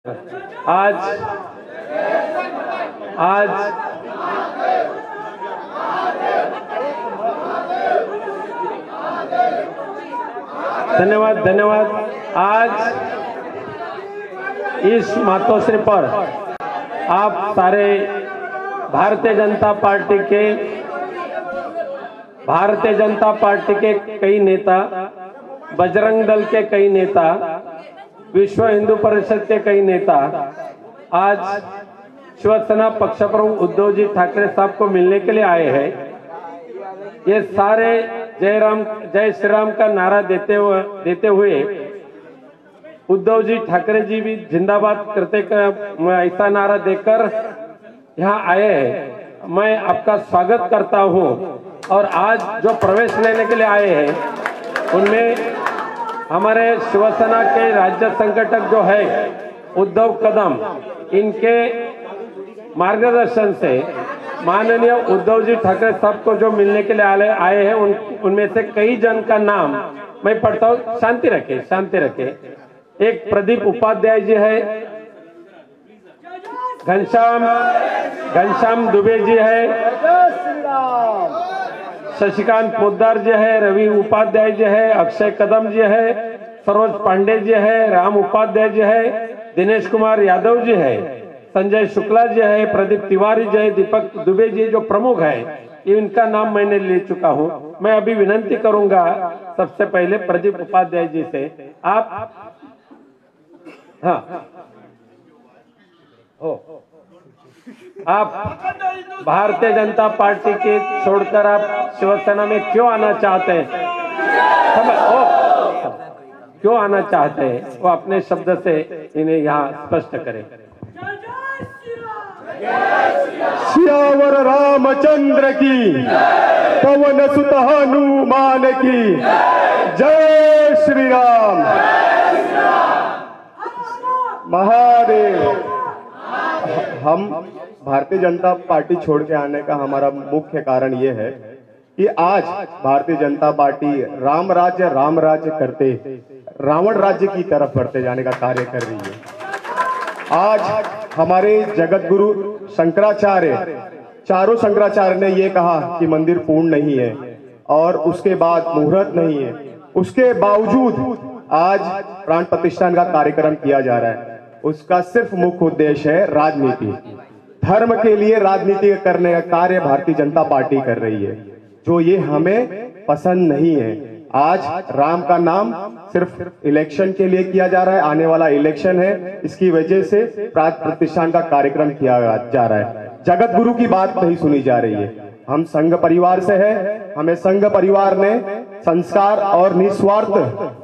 आज धन्यवाद। आज इस मातोश्री पर आप सारे भारतीय जनता पार्टी के कई नेता, बजरंग दल के कई नेता, विश्व हिंदू परिषद के कई नेता आज शिवसेना पक्ष प्रमुख उद्धव जी ठाकरे साहब को मिलने के लिए आए हैं। ये सारे जय श्री राम का नारा देते हुए उद्धव जी ठाकरे जी भी जिंदाबाद करते ऐसा नारा देकर यहाँ आए हैं। मैं आपका स्वागत करता हूँ और आज जो प्रवेश लेने के लिए आए हैं उनमें हमारे शिवसेना के राज्य संगठक जो है उद्धव कदम, इनके मार्गदर्शन से माननीय उद्धव जी ठाकरे साहब को जो मिलने के लिए आए हैं उनमें से कई जन का नाम मैं पढ़ता हूँ। शांति रखे। एक प्रदीप उपाध्याय जी है, घनश्याम दुबे जी है, शशिकांत पोद्दार जी है, रवि उपाध्याय जी है, अक्षय कदम जी है, सरोज पांडे जी है, राम उपाध्याय जी है, दिनेश कुमार यादव जी है, संजय शुक्ला जी है, प्रदीप तिवारी जी है, दीपक दुबे जी जो प्रमुख है, इनका नाम मैंने ले चुका हूं। मैं अभी विनंती करूंगा सबसे पहले प्रदीप उपाध्याय जी से, आप भारतीय जनता पार्टी के छोड़कर आप शिवसेना में क्यों आना चाहते हैं? क्यों आना चाहते हैं वो अपने शब्द से इन्हें यहाँ स्पष्ट करें। सियावर रामचंद्र की, पवन सुत हनुमान की, जय श्री राम। महादेव। हम भारतीय जनता पार्टी छोड़ के आने का हमारा मुख्य कारण ये है कि आज भारतीय जनता पार्टी राम राज्य करते रावण राज्य की तरफ बढ़ते जाने का कार्य कर रही है। आज हमारे जगत गुरु शंकराचार्य, चारों शंकराचार्य ने ये कहा कि मंदिर पूर्ण नहीं है और उसके बाद मुहूर्त नहीं है, उसके बावजूद आज प्राण प्रतिष्ठान का कार्यक्रम किया जा रहा है। उसका सिर्फ मुख्य उद्देश्य है राजनीति, धर्म के लिए राजनीति करने का कार्य भारतीय जनता पार्टी कर रही है, जो ये हमें पसंद नहीं है। आज राम का नाम सिर्फ इलेक्शन के लिए किया जा रहा है, आने वाला इलेक्शन है, इसकी वजह से प्राण प्रतिष्ठान का कार्यक्रम किया जा रहा है। जगत गुरु की बात नहीं सुनी जा रही है। हम संघ परिवार से है, हमें संघ परिवार ने संस्कार और निस्वार्थ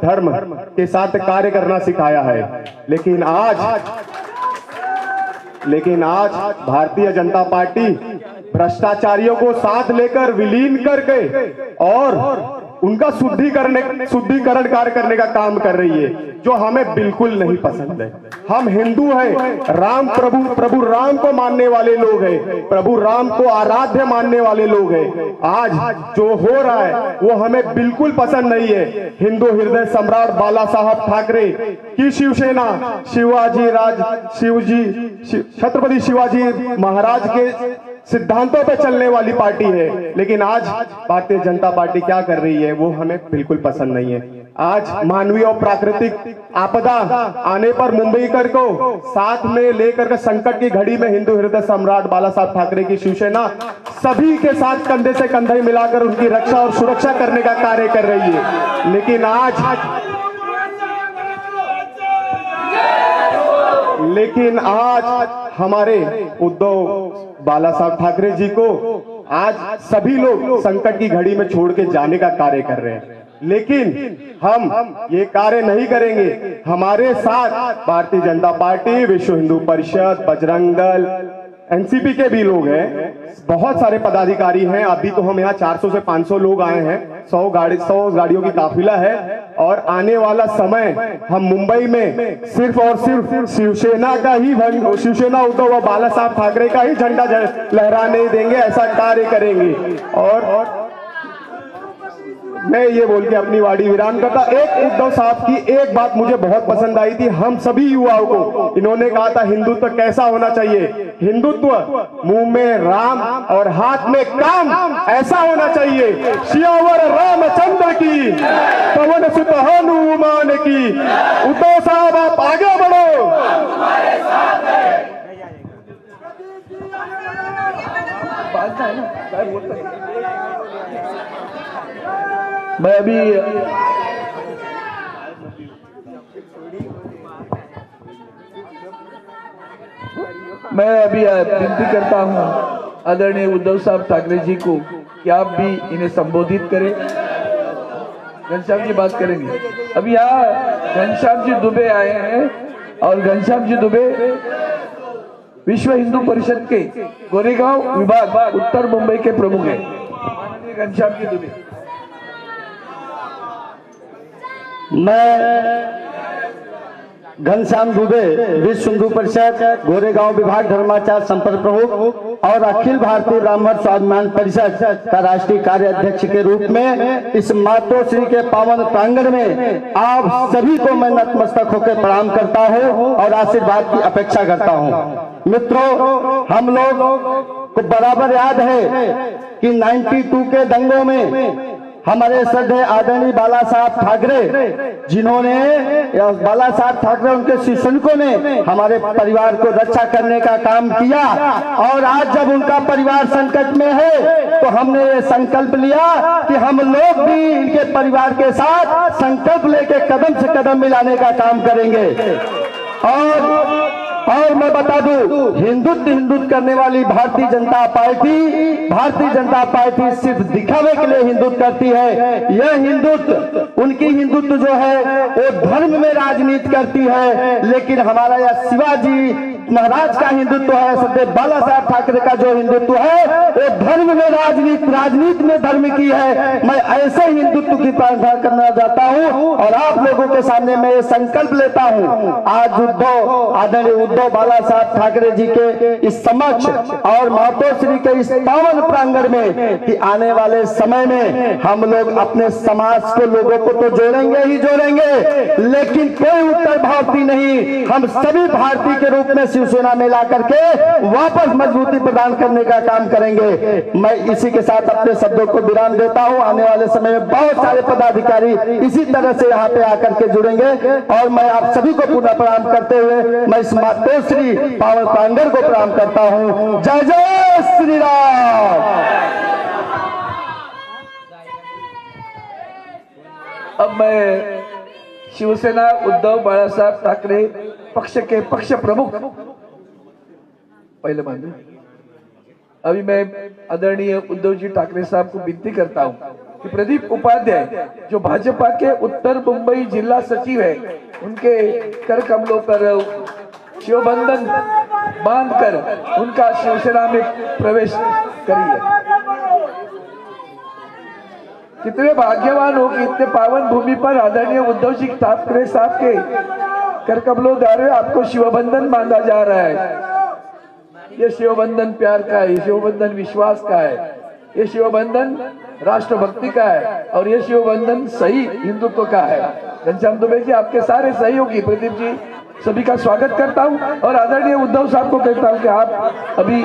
धर्म के साथ कार्य करना सिखाया है, लेकिन आज भारतीय जनता पार्टी भ्रष्टाचारियों को साथ लेकर विलीन करके और उनका शुद्धिकरण कार्य करने का काम कर रही है, जो हमें बिल्कुल नहीं पसंद है। हम हिंदू हैं, राम प्रभु राम को मानने वाले लोग हैं, प्रभु राम को आराध्य मानने वाले लोग हैं। आज जो हो रहा है वो हमें बिल्कुल पसंद नहीं है। हिंदू हृदय सम्राट बाला साहब ठाकरे की शिवसेना छत्रपति शिवाजी महाराज के सिद्धांतों पे चलने वाली पार्टी है, लेकिन आज भारतीय जनता पार्टी क्या कर रही है वो हमें बिल्कुल पसंद नहीं है। आज मानवीय और प्राकृतिक आपदा आने पर मुंबईकर को साथ में लेकर के संकट की घड़ी में हिंदू हृदय सम्राट बाला साहब ठाकरे की शिवसेना सभी के साथ कंधे से कंधे मिलाकर उनकी रक्षा और सुरक्षा करने का कार्य कर रही है। लेकिन आज हमारे उद्धव बाला साहब ठाकरे जी को आज सभी लोग संकट की घड़ी में छोड़ के जाने का कार्य कर रहे हैं, लेकिन हम ये कार्य नहीं करेंगे। हमारे साथ भारतीय जनता पार्टी, विश्व हिंदू परिषद, बजरंग दल, एनसीपी के भी लोग हैं, बहुत सारे पदाधिकारी हैं। अभी तो हम यहाँ 400 से 500 लोग आए हैं, 100 गाड़ियों की काफिला है और आने वाला समय हम मुंबई में सिर्फ और सिर्फ शिवसेना का ही शिवसेना उद्धव और बाला साहब ठाकरे का ही झंडा लहराने देंगे, ऐसा कार्य करेंगे। और मैं ये बोल के अपनी वाणी विराम करता। एक उद्धव साहब की एक बात मुझे बहुत पसंद आई थी, हम सभी युवाओं को इन्होंने कहा था हिंदुत्व कैसा होना चाहिए, हिंदुत्व मुंह में राम और हाथ में काम ऐसा होना चाहिए। सियावर रामचंद्र की, पवन सुत हनुमान की। उद्धव साहब आप आगे बढ़ो। मैं अभी विनती करता हूं आदरणीय उद्धव साहब ठाकरे जी को कि आप भी इन्हें संबोधित करें। घनश्याम जी बात करेंगे। अभी यहाँ घनश्याम जी दुबे आए हैं और घनश्याम जी दुबे विश्व हिंदू परिषद के गोरेगांव विभाग उत्तर मुंबई के प्रमुख हैं। घनश्याम जी दुबे। मैं घनश्याम दुबे विश्व हिंदू परिषद गोरेगांव विभाग धर्माचार संपर्क प्रमुख और अखिल भारतीय ब्राह्मण स्वाभिमान परिषद का राष्ट्रीय कार्य अध्यक्ष के रूप में इस मातोश्री के पावन प्रांगण में आप सभी को मैं नतमस्तक होकर प्रणाम करता हूं और आशीर्वाद की अपेक्षा करता हूं। मित्रों, हम लोग को बराबर याद है कि 92 के दंगों में हमारे श्रद्धेय आदरणीय बाला साहब ठाकरे, जिन्होंने बाला साहब ठाकरे उनके शिष्यकों ने हमारे परिवार को रक्षा करने का काम किया और आज जब उनका परिवार संकट में है तो हमने ये संकल्प लिया कि हम लोग भी इनके परिवार के साथ संकल्प लेके कदम से कदम मिलाने का काम करेंगे। और मैं बता दूं, हिंदुत्व करने वाली भारतीय जनता पार्टी सिर्फ दिखावे के लिए हिंदुत्व करती है। यह हिंदुत्व, उनकी हिंदुत्व जो है वो धर्म में राजनीति करती है, लेकिन हमारा यह शिवाजी महाराज का हिंदुत्व है, सदैव बाला साहब ठाकरे का जो हिंदुत्व है वो धर्म में राजनीति में धर्म की है। मैं ऐसे हिंदुत्व की प्रार्थना करना चाहता हूं और आप लोगों के सामने मैं ये संकल्प लेता हूं आज आदरणीय उद्धव बाला साहब ठाकरे जी के इस समक्ष और मातोश्री के इस पावन प्रांगण में कि आने वाले समय में हम लोग अपने समाज को, लोगों को तो जोड़ेंगे ही जोड़ेंगे, लेकिन कोई उत्तर भारतीय नहीं, हम सभी भारतीय के रूप में शिवसेना में ला करके वापस मजबूती प्रदान करने का काम करेंगे। मैं इसी के साथ अपने शब्दों को विराम देता हूं। आने वाले समय में बहुत सारे पदाधिकारी इसी तरह से यहाँ पे आकर के जुड़ेंगे और मैं आप सभी को पुनः प्रणाम करते हुए मैं इस मातोश्री पावन प्रांगण को प्रणाम करता हूं। जय जय श्री राम। अब मैं शिवसेना उद्धव बाला साहब ठाकरे पक्ष के पक्ष प्रमुख पहले मान अभी मैं आदरणीय उद्धव जी ठाकरे साहब को विनती करता हूं कि प्रदीप उपाध्याय जो भाजपा के उत्तर मुंबई जिला सचिव है, उनके कर कमलों पर शिवबंधन बांधकर उनका शिवसेना में प्रवेश करिए। कितने भाग्यवान हो कि इतने पावन भूमि पर आदरणीय उद्धव जी ठाकरे साहब के कर कमलों द्वारा आपको शिवबंधन बांधा जा रहा है। ये शिवबंधन प्यार का है, ये शिवबंधन विश्वास का है, ये शिवबंधन राष्ट्रभक्ति का है और ये शिवबंधन सही हिंदुत्व का है। घनश्याम दुबे जी आपके सारे सहयोगी, प्रदीप जी सभी का स्वागत करता हूं और आदरणीय उद्धव साहब को कहता हूं कि आप अभी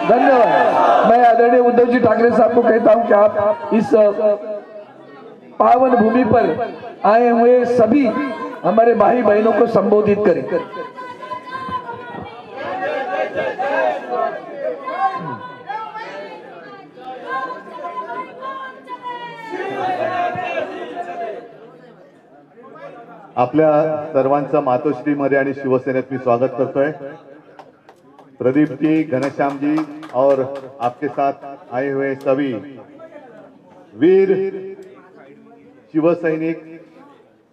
धन्यवाद। मैं आदरणीय उद्धव जी ठाकरे साहब को कहता हूं कि आप इस पावन भूमि पर आए हुए सभी हमारे भाई बहनों को संबोधित करें। आपल्या सर्वांचं मातोश्रीमध्ये आणि शिवसेनेत मी स्वागत करतोय। प्रदीप जी, घनश्याम जी और आपके साथ आए हुए सभी वीर शिव सैनिक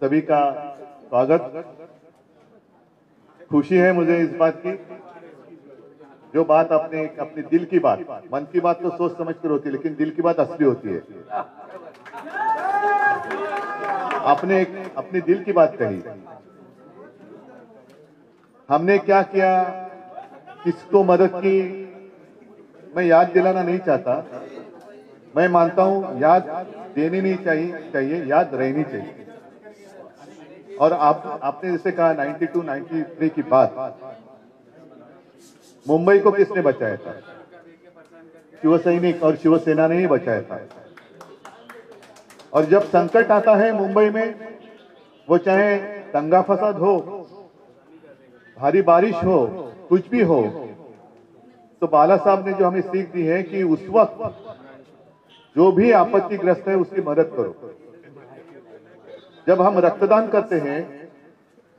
सभी का स्वागत। खुशी है मुझे इस बात की, जो बात अपने दिल की बात, मन की बात तो सोच समझ कर होती है, लेकिन दिल की बात असली होती है। आपने अपनी दिल की बात कही, हमने क्या किया, किसको मदद की, मैं याद दिलाना नहीं चाहता, मैं मानता हूं याद देनी नहीं चाहिए, याद रहनी चाहिए। और आपने जैसे कहा 92, 93 की बात, मुंबई को किसने बचाया था? शिवसैनिक और शिवसेना ने ही बचाया था। और जब संकट आता है मुंबई में, वो चाहे दंगा फसाद हो, भारी बारिश हो, कुछ भी हो, तो बाला साहब ने जो हमें सीख दी है कि उस वक्त जो भी आपत्तिग्रस्त है उसकी मदद करो। जब हम रक्तदान करते हैं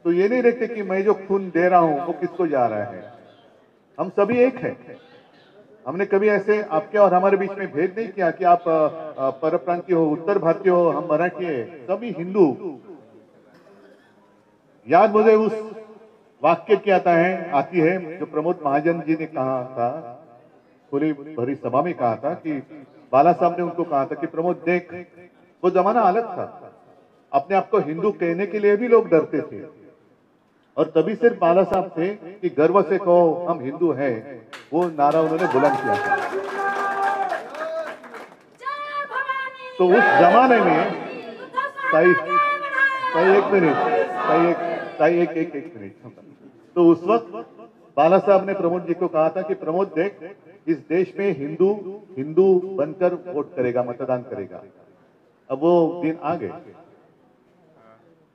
तो ये नहीं देखते कि मैं जो खून दे रहा हूं वो किसको जा रहा है, हम सभी एक हैं। हमने कभी ऐसे आपके और हमारे बीच में भेद नहीं किया कि आप परप्रांतीय हो, उत्तर भारतीय हो, हम मराठी है, सभी हिंदू। याद मुझे उस वाक्य की आती है जो प्रमोद महाजन जी ने कहा था, खुली भरी सभा में कहा था कि बाला साहब ने उनको कहा था कि प्रमोद देख, वो जमाना अलग था, अपने आप को हिंदू कहने के लिए भी लोग डरते थे, और तभी सिर्फ बाला साहब थे कि गर्व से कहो हम हिंदू हैं, वो नारा उन्होंने बुलंद किया था। तो उस जमाने में एक मिनट, तो उस वक्त बाला साहब ने प्रमोद जी को कहा था कि प्रमोद देख, इस देश में हिंदू बनकर वोट करेगा, मतदान करेगा। अब वो दिन आ गए,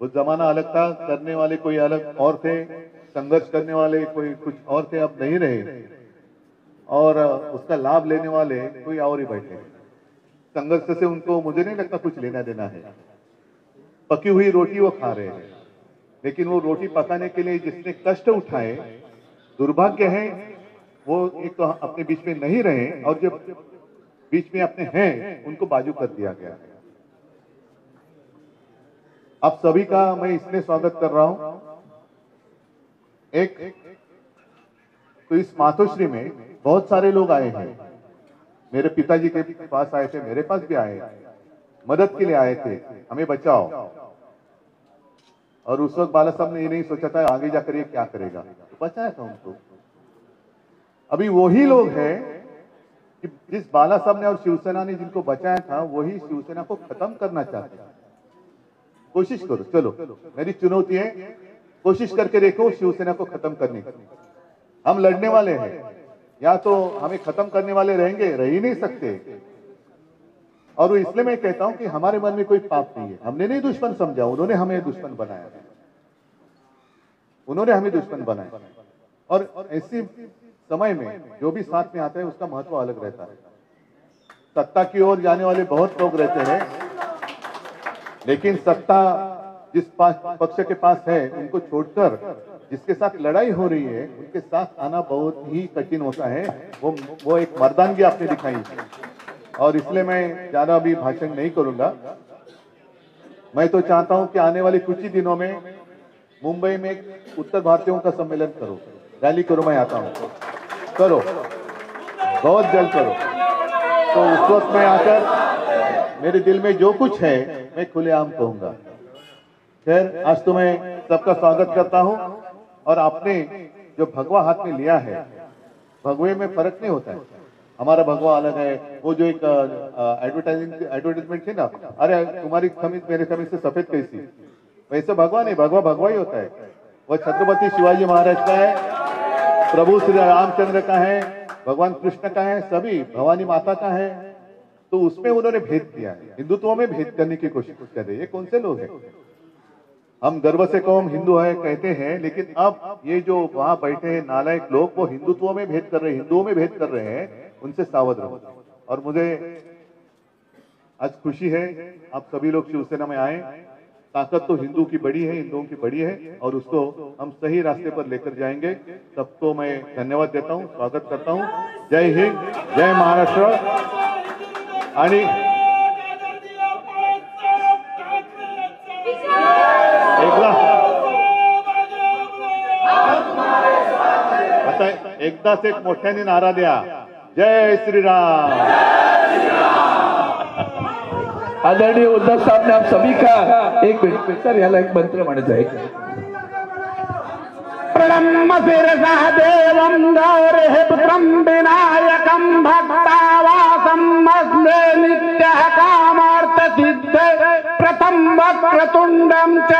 वो जमाना अलग था, करने वाले कोई अलग और थे, संघर्ष करने वाले कोई कुछ और थे, अब नहीं रहे, और उसका लाभ लेने वाले कोई और ही बैठे। संघर्ष से उनको मुझे नहीं लगता कुछ लेना देना है। पकी हुई रोटी वो खा रहे हैं, लेकिन वो रोटी पकाने के लिए जिसने कष्ट उठाए, दुर्भाग्य है वो एक तो अपने बीच में नहीं रहे, और जो बीच में अपने हैं उनको बाजू कर दिया गया है। आप सभी का मैं इसलिए स्वागत कर रहा हूं, एक तो इस मातोश्री में बहुत सारे लोग आए हैं, मेरे पिताजी के पास आए थे, मेरे पास भी आए, मदद के लिए आए थे, हमें बचाओ। और उस वक्त बाला साहब ने ये नहीं सोचा था आगे जाकर ये क्या करेगा, तो बचाया था उनको। अभी वही लोग हैं कि जिस बाला साहब ने और शिवसेना ने जिनको बचाया था, वही शिवसेना को खत्म करना चाहते हैं। कोशिश करो, चलो मेरी चुनौती है, कोशिश करके देखो शिवसेना को खत्म करने की। हम लड़ने वाले हैं, या तो हमें खत्म करने वाले रहेंगे, रह ही नहीं सकते। और इसलिए मैं कहता हूं कि हमारे मन में कोई पाप नहीं है, हमने नहीं दुश्मन समझा, उन्होंने हमें दुश्मन बनाया, उन्होंने हमें दुश्मन बनाया। और ऐसे समय में जो भी साथ में आता है उसका महत्व अलग रहता है। सत्ता की ओर जाने वाले बहुत लोग रहते हैं, लेकिन सत्ता जिस पक्ष के पास है उनको छोड़कर जिसके साथ लड़ाई हो रही है उनके साथ आना बहुत ही कठिन होता है। वो एक मर्दानगी आपने दिखाई, और इसलिए मैं ज्यादा अभी भाषण नहीं करूंगा। मैं तो चाहता हूं कि आने वाले कुछ ही दिनों में मुंबई में एक उत्तर भारतीयों का सम्मेलन करो, रैली करो, मैं आता हूं, करो, बहुत जल्द करो। तो उस वक्त मैं आकर मेरे दिल में जो कुछ है मैं खुलेआम कहूंगा। खैर, आज तो मैं सबका स्वागत करता हूं, और आपने जो भगवा हाथ में लिया है, भगवे में फर्क नहीं होता है, हमारा भगवा अलग है। वो जो एक एडवर्टाइजमेंट थी ना, अरे तुम्हारी खमीज मेरे खमीज से सफेद कैसी, वैसे भगवा नहीं, भगवा भगवा ही होता है। वो छत्रपति शिवाजी महाराज का है, प्रभु श्री रामचंद्र का है, भगवान कृष्ण का है, सभी भवानी माता का है। तो उसमें उन्होंने भेद किया है, हिंदुत्व में भेद करने की कोशिश कर रहे हैं। ये कौन से लोग हैं? हम गर्व से कौम हिंदू है कहते हैं, लेकिन अब ये जो वहां बैठे हैं नालायक लोग, वो हिंदुत्व में भेद कर रहे हैं, हिंदुओं में भेद कर रहे हैं, उनसे सावध रहो। और मुझे आज खुशी है आप सभी लोग शिवसेना में आए। ताकत तो हिंदू की बड़ी है, हिंदुओं की बड़ी है, और उसको हम सही रास्ते पर लेकर जाएंगे। सबको मैं धन्यवाद देता हूं, स्वागत करता हूं। जय हिंद, जय महाराष्ट्र। आणि आता एकदाच एक मोठ्याने नारा द्या, जय श्रीराम। आदरणीय उद्धव साहब ने आप सभी का एक मिनट सर, याला एक मंत्र म्हणायचं आहे। ब्रह्म शिरसा देवं गौरिः पुत्रं विनायकं भक्तावासं अस्मे नित्यः कामार्थसिद्धे प्रथम वक्रतुण्डं च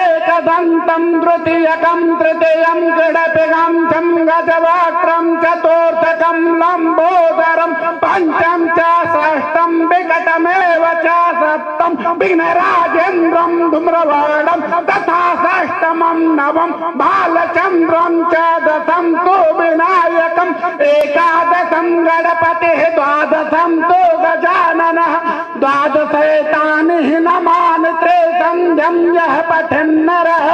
एकदन्तं द्वितीयकं तृतीयं गणपतिं चं गजवक्त्रं चतुर्थकं लम्बोदरं पंचम च षष्ठं विकटमेव च सप्तम विघ्नराजेन्द्रं धूम्रवर्णं तथा षष्ठमं नवम बालचन्द्रं च दशम तो विनायकम् एकादशं गणपतिः द्वादशं तो गजाननः द्वादशैतानि नमानि त्रिसन्ध्यं यः पठन्नरः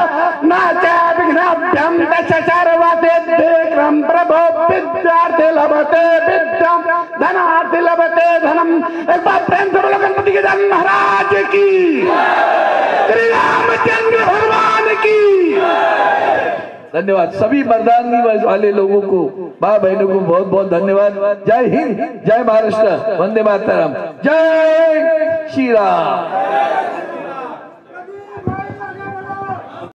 न च विघ्नभ्यं दश सर्वसिद्धिक्रं प्रभो विद्यार्थी लभते विद्यां धनार्थी लभते धनम। एक बार प्रेम से बोलो गणपति के जन्म महाराज की, श्री रामचंद्र भगवान की। धन्यवाद सभी मर्दानगी वाले लोगों को, माँ बहनों को बहुत बहुत धन्यवाद। जय हिंद, जय महाराष्ट्र, वंदे मातरम, जय श्री राम।